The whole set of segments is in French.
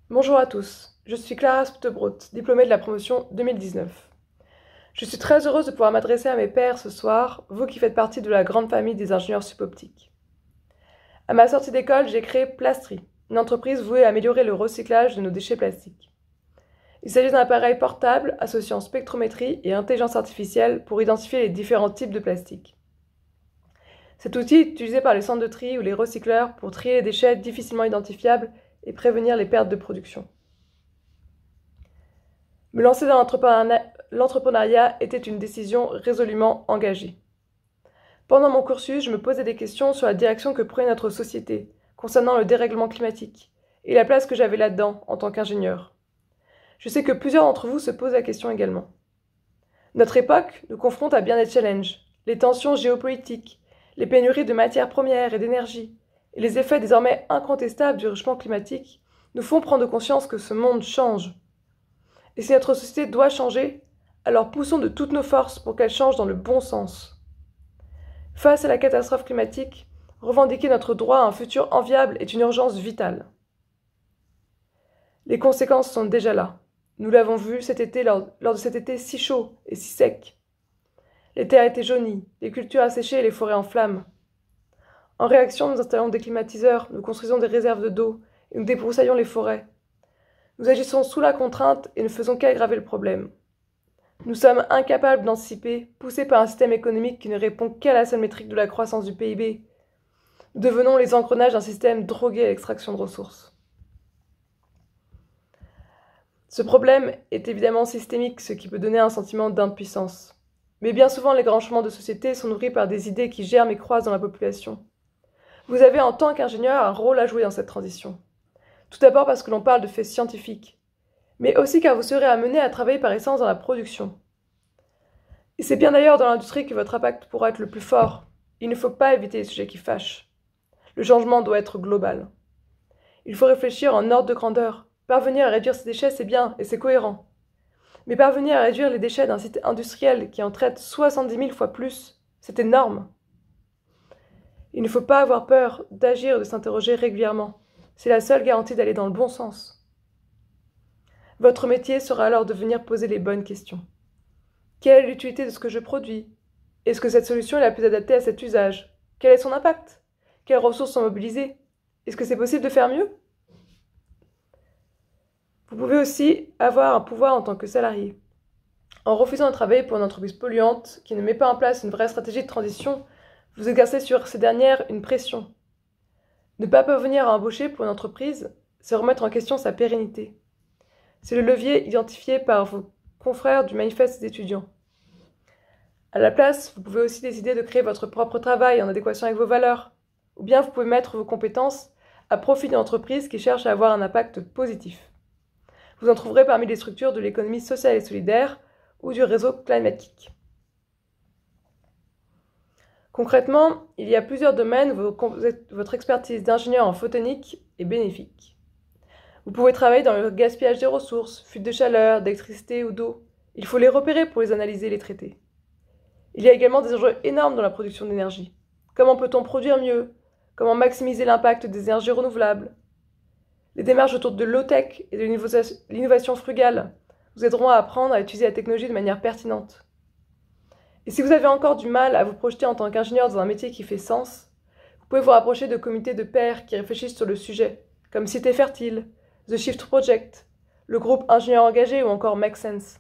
Bonjour à tous, je suis Clara Sputebrodt, diplômée de la promotion 2019. Je suis très heureuse de pouvoir m'adresser à mes pairs ce soir, vous qui faites partie de la grande famille des ingénieurs suboptiques. À ma sortie d'école, j'ai créé Plastri, une entreprise vouée à améliorer le recyclage de nos déchets plastiques. Il s'agit d'un appareil portable associant spectrométrie et intelligence artificielle pour identifier les différents types de plastique. Cet outil est utilisé par les centres de tri ou les recycleurs pour trier les déchets difficilement identifiables et prévenir les pertes de production. Me lancer dans l'entrepreneuriat était une décision résolument engagée. Pendant mon cursus, je me posais des questions sur la direction que prenait notre société concernant le dérèglement climatique et la place que j'avais là-dedans en tant qu'ingénieur. Je sais que plusieurs d'entre vous se posent la question également. Notre époque nous confronte à bien des challenges, les tensions géopolitiques, les pénuries de matières premières et d'énergie, et les effets désormais incontestables du réchauffement climatique nous font prendre conscience que ce monde change. Et si notre société doit changer, alors poussons de toutes nos forces pour qu'elle change dans le bon sens. Face à la catastrophe climatique, revendiquer notre droit à un futur enviable est une urgence vitale. Les conséquences sont déjà là. Nous l'avons vu cet été lors de cet été si chaud et si sec. Les terres étaient jaunies, les cultures asséchées et les forêts en flammes. En réaction, nous installons des climatiseurs, nous construisons des réserves d'eau et nous débroussaillons les forêts. Nous agissons sous la contrainte et ne faisons qu'aggraver le problème. Nous sommes incapables d'anticiper, poussés par un système économique qui ne répond qu'à la seule métrique de la croissance du PIB. Nous devenons les engrenages d'un système drogué à l'extraction de ressources. Ce problème est évidemment systémique, ce qui peut donner un sentiment d'impuissance. Mais bien souvent, les grands changements de société sont nourris par des idées qui germent et croissent dans la population. Vous avez en tant qu'ingénieur un rôle à jouer dans cette transition. Tout d'abord parce que l'on parle de faits scientifiques, mais aussi car vous serez amené à travailler par essence dans la production. Et c'est bien d'ailleurs dans l'industrie que votre impact pourra être le plus fort. Il ne faut pas éviter les sujets qui fâchent. Le changement doit être global. Il faut réfléchir en ordre de grandeur. Parvenir à réduire ces déchets, c'est bien et c'est cohérent. Mais parvenir à réduire les déchets d'un site industriel qui en traite 70 000 fois plus, c'est énorme. Il ne faut pas avoir peur d'agir et de s'interroger régulièrement. C'est la seule garantie d'aller dans le bon sens. Votre métier sera alors de venir poser les bonnes questions. Quelle est l'utilité de ce que je produis? Est-ce que cette solution est la plus adaptée à cet usage? Quel est son impact? Quelles ressources sont mobilisées? Est-ce que c'est possible de faire mieux? Vous pouvez aussi avoir un pouvoir en tant que salarié. En refusant de travailler pour une entreprise polluante qui ne met pas en place une vraie stratégie de transition, vous exercez sur ces dernières une pression. Ne pas parvenir à embaucher pour une entreprise, c'est remettre en question sa pérennité. C'est le levier identifié par vos confrères du manifeste des étudiants. À la place, vous pouvez aussi décider de créer votre propre travail en adéquation avec vos valeurs, ou bien vous pouvez mettre vos compétences à profit d'une entreprise qui cherche à avoir un impact positif. Vous en trouverez parmi les structures de l'économie sociale et solidaire ou du réseau climatique. Concrètement, il y a plusieurs domaines où votre expertise d'ingénieur en photonique est bénéfique. Vous pouvez travailler dans le gaspillage des ressources, fuite de chaleur, d'électricité ou d'eau. Il faut les repérer pour les analyser et les traiter. Il y a également des enjeux énormes dans la production d'énergie. Comment peut-on produire mieux? Comment maximiser l'impact des énergies renouvelables? Les démarches autour de low-tech et de l'innovation frugale vous aideront à apprendre à utiliser la technologie de manière pertinente. Et si vous avez encore du mal à vous projeter en tant qu'ingénieur dans un métier qui fait sens, vous pouvez vous rapprocher de comités de pairs qui réfléchissent sur le sujet, comme Cité Fertile, The Shift Project, le groupe Ingénieurs Engagés ou encore Make Sense.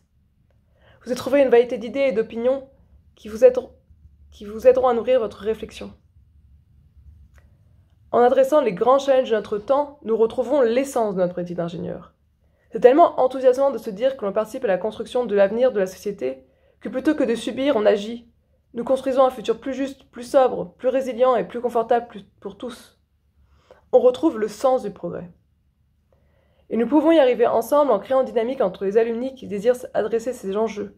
Vous y trouverez une variété d'idées et d'opinions qui vous aideront à nourrir votre réflexion. En adressant les grands challenges de notre temps, nous retrouvons l'essence de notre métier d'ingénieur. C'est tellement enthousiasmant de se dire que l'on participe à la construction de l'avenir de la société que plutôt que de subir, on agit. Nous construisons un futur plus juste, plus sobre, plus résilient et plus confortable pour tous. On retrouve le sens du progrès. Et nous pouvons y arriver ensemble en créant une dynamique entre les alumni qui désirent adresser ces enjeux.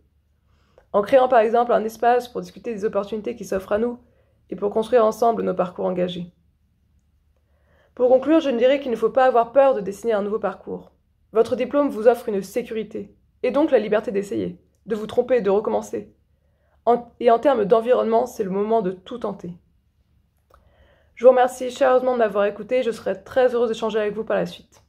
En créant par exemple un espace pour discuter des opportunités qui s'offrent à nous et pour construire ensemble nos parcours engagés. Pour conclure, je ne dirais qu'il ne faut pas avoir peur de dessiner un nouveau parcours. Votre diplôme vous offre une sécurité, et donc la liberté d'essayer, de vous tromper, de recommencer. Et en termes d'environnement, c'est le moment de tout tenter. Je vous remercie chaleureusement de m'avoir écouté, je serai très heureuse d'échanger avec vous par la suite.